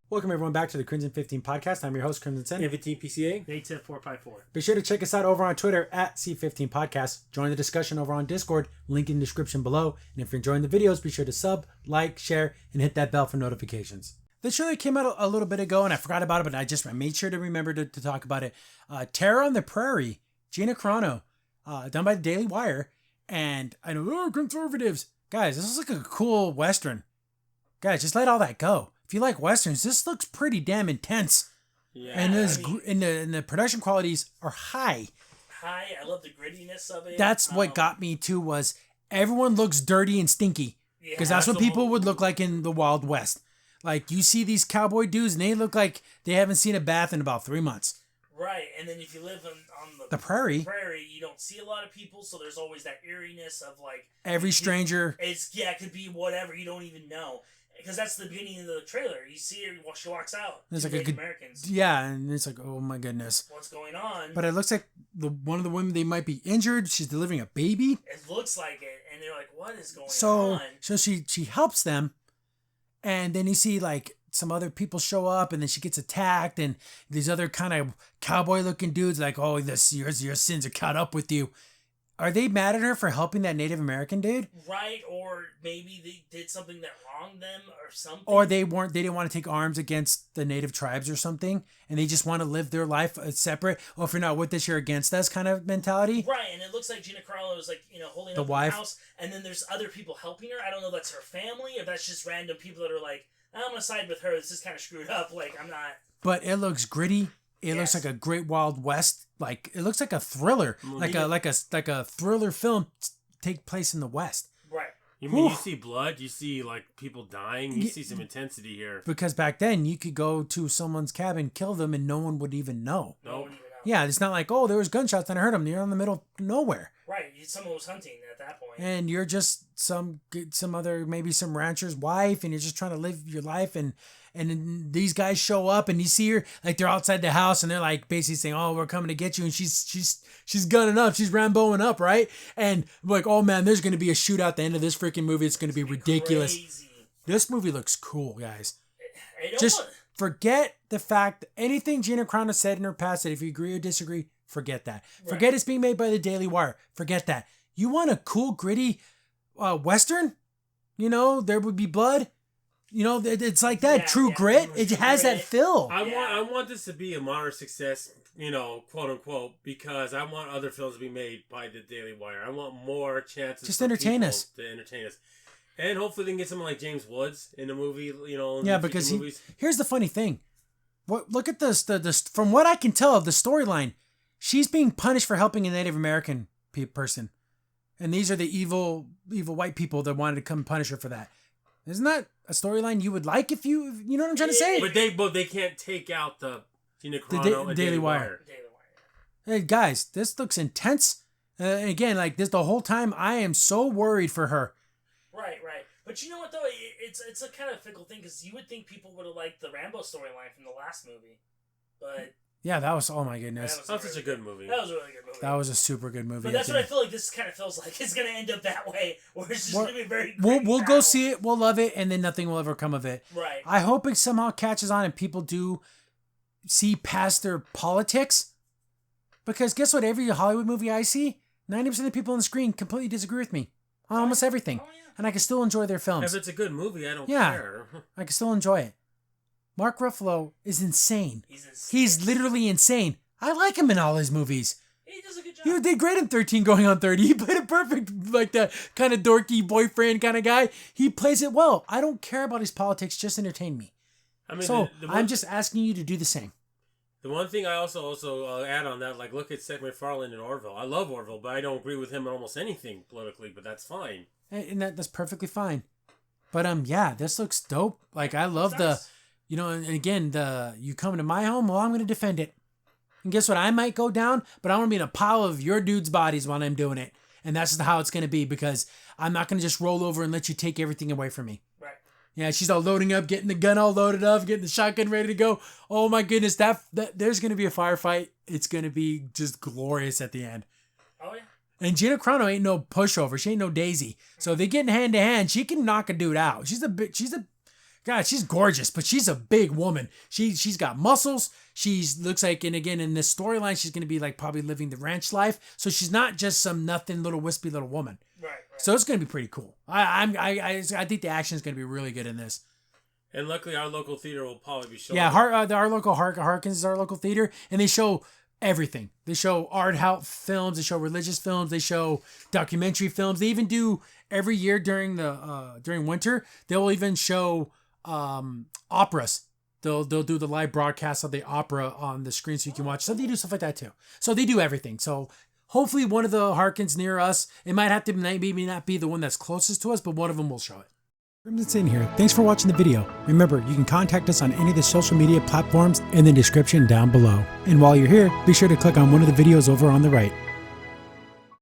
Welcome everyone back to the Crimson 15 podcast. I'm your host, Crimson Sen. 15 PCA. Native 454. Be sure to check us out over on Twitter at C15 Podcast. Join the discussion over on Discord, link in the description below. And if you're enjoying the videos, be sure to sub, like, share, and hit that bell for notifications. The trailer came out a little bit ago and I forgot about it, but I made sure to remember to talk about it. Terror on the Prairie, Gina Carano, done by the Daily Wire. And I know, conservatives. Guys, this is like a cool Western. Guys, just let all that go. If you like Westerns, this looks pretty damn intense. Yeah. And the production qualities are high. I love the grittiness of it. That's what got me too, was everyone looks dirty and stinky. Because that's what people would look like in the Wild West. Like, you see these cowboy dudes and they look like they haven't seen a bath in about 3 months. Right, and then if you live on the prairie, you don't see a lot of people, so there's always that eeriness of like... Every stranger... It could be whatever, you don't even know. Because that's the beginning of the trailer. You see her, she walks out. It's like Native Americans. Yeah, and it's like, oh my goodness. What's going on? But it looks like one of the women, they might be injured. She's delivering a baby. It looks like it, and they're like, what is going on? So she helps them, and then you see like some other people show up, and then she gets attacked, and these other kind of cowboy-looking dudes like, oh, your sins are caught up with you. Are they mad at her for helping that Native American dude? Right, or maybe they did something that wronged them or something. Or they didn't want to take arms against the native tribes or something, and they just want to live their life separate. Or if you're not with us, you're against us kind of mentality. Right, and it looks like Gina Carano is like, holding the up wife. The house, and then there's other people helping her. I don't know if that's her family, or that's just random people that are like, I'm going to side with her. This is kind of screwed up. Like, I'm not... But it looks gritty. It looks like a great Wild West. Like, it looks like a thriller, like a thriller film take place in the West. Right. You see blood, you see like people dying, you see some intensity here. Because back then you could go to someone's cabin, kill them, and no one would even know. Nope. Yeah, it's not like, oh, there was gunshots and I heard them. You're in the middle of nowhere. Right. Someone was hunting at that point. And you're just some other, maybe some rancher's wife, and you're just trying to live your life, and these guys show up and you see her, like they're outside the house and they're like basically saying, oh, we're coming to get you, and she's gunning up, she's Ramboing up, right? And like, oh man, there's going to be a shootout at the end of this freaking movie. It's going to be ridiculous. Crazy. This movie looks cool, guys. Just forget the fact that anything Gina Carano said in her past, that if you agree or disagree, forget that. Right. Forget it's being made by the Daily Wire. Forget that. You want a cool, gritty Western? There would be blood. It's like that. True grit. It has that feel. I want this to be a moderate success, quote unquote, because I want other films to be made by the Daily Wire. I want more chances. Just entertain us. To entertain us. And hopefully they can get someone like James Woods in the movie, Yeah, because here's the funny thing. Look at this. From what I can tell of the storyline, she's being punished for helping a Native American person. And these are the evil white people that wanted to come punish her for that. Isn't that a storyline you would like if you know what I'm trying to say? But they can't take out the Gina Carano and Daily Wire. Hey guys, this looks intense. Again, like this the whole time, I am so worried for her. Right. But you know what though? It's a kind of fickle thing, because you would think people would have liked the Rambo storyline from the last movie, but. Yeah, that was, oh my goodness. That was such a good movie. That was a really good movie. That was a super good movie. But that's what I feel like this kind of feels like. It's going to end up that way, where it's just going to be very We'll go see it, we'll love it, and then nothing will ever come of it. Right. I hope it somehow catches on and people do see past their politics. Because guess what? Every Hollywood movie I see, 90% of the people on the screen completely disagree with me on almost everything. Oh, yeah. And I can still enjoy their films. If it's a good movie, I don't care. I can still enjoy it. Mark Ruffalo is insane. He's literally insane. I like him in all his movies. He does a good job. He did great in 13 Going on 30. He played it perfect, like the kind of dorky boyfriend kind of guy. He plays it well. I don't care about his politics. Just entertain me. I'm just asking you to do the same. The one thing I also add on that, like, look at Seth MacFarlane and Orville. I love Orville, but I don't agree with him on almost anything politically, but that's fine. And that's perfectly fine. But this looks dope. Like, I love and again, you come to my home, well, I'm going to defend it. And guess what? I might go down, but I want to be in a pile of your dudes' bodies while I'm doing it. And that's just how it's going to be, because I'm not going to just roll over and let you take everything away from me. Right. Yeah, she's all loading up, getting the gun all loaded up, getting the shotgun ready to go. Oh my goodness, that there's going to be a firefight. It's going to be just glorious at the end. Oh yeah. And Gina Carano ain't no pushover. She ain't no Daisy. So if they get hand to hand, she can knock a dude out. She's a God, she's gorgeous, but she's a big woman. She's got muscles. She's looks like, and again in this storyline, she's gonna be like probably living the ranch life. So she's not just some nothing little wispy little woman. Right. So it's gonna be pretty cool. I think the action is gonna be really good in this. And luckily, our local theater will probably be showing. Yeah, our local Harkins is our local theater, and they show everything. They show art house films. They show religious films. They show documentary films. They even do every year during winter. They'll even show operas. They'll do the live broadcast of the opera on the screen so you can watch. So they do stuff like that too. So they do everything. So hopefully one of the Harkins near us, it might have to maybe not be the one that's closest to us, but one of them will show it. Crimson's in here. Thanks for watching the video. Remember, you can contact us on any of the social media platforms in the description down below. And while you're here, be sure to click on one of the videos over on the right.